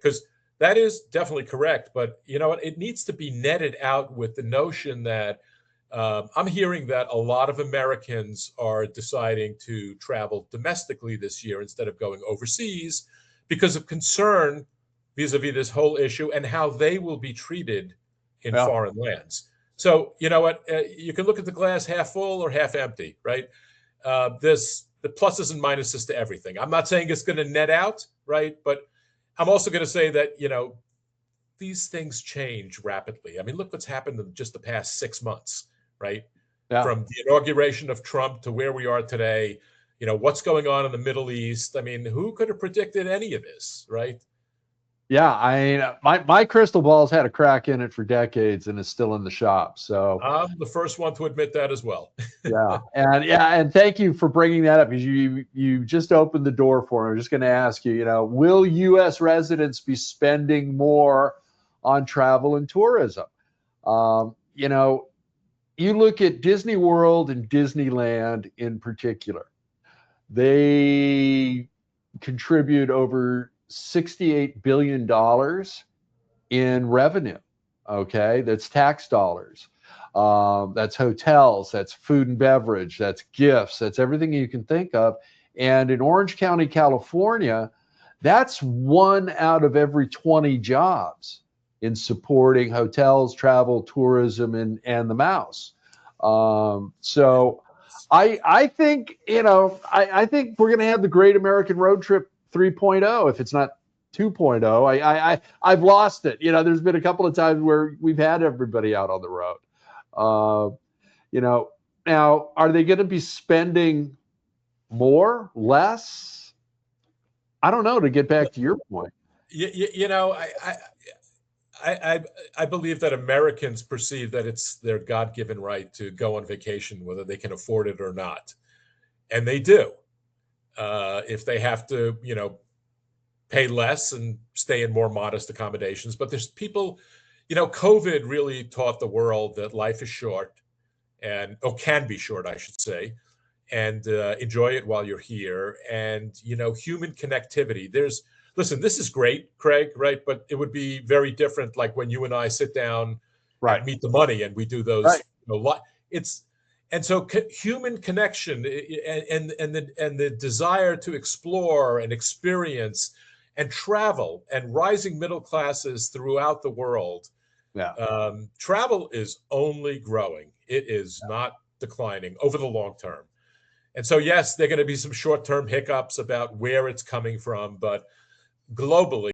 Because that is definitely correct. But you know what? It needs to be netted out with the notion that I'm hearing that a lot of Americans are deciding to travel domestically this year instead of going overseas because of concern vis-a-vis this whole issue and how they will be treated in Yeah. foreign lands. So, you know what? You can look at the glass half full or half empty, right? There's the pluses and minuses to everything. I'm not saying it's going to net out, right? But I'm also going to say that, you know, these things change rapidly. I mean, look what's happened in just the past 6 months, right? Yeah. From the inauguration of Trump to where we are today, you know, what's going on in the Middle East. I mean, who could have predicted any of this, right? Yeah, I mean, my crystal ball's had a crack in it for decades and is still in the shop. So I'm the first one to admit that as well. and thank you for bringing that up because you just opened the door for me. I'm just going to ask you, will U.S. residents be spending more on travel and tourism? You look at Disney World and Disneyland in particular. They contribute over $68 billion in revenue. Okay, that's tax dollars. That's hotels, that's food and beverage, that's gifts, that's everything you can think of. And in Orange County, California, that's 1 out of every 20 jobs in supporting hotels, travel, tourism, and the mouse. So I think, I think we're going to have the Great American Road Trip 3.0 if it's not 2.0. I've lost it. There's been a couple of times where we've had everybody out on the road. Now, are they going to be spending more, less? I don't know, to get back to your point. I believe that Americans perceive that it's their God-given right to go on vacation, whether they can afford it or not. And they do. If they have to, pay less and stay in more modest accommodations. But there's people, COVID really taught the world that life is short can be short, I should say, and enjoy it while you're here. And, human connectivity. Listen, this is great, Craig, right? But it would be very different like when you and I sit down at Meet the Money and we do those, human connection and the desire to explore and experience and travel and rising middle classes throughout the world. Travel is only growing. It is not declining over the long term. And so, yes, there are going to be some short-term hiccups about where it's coming from, but globally,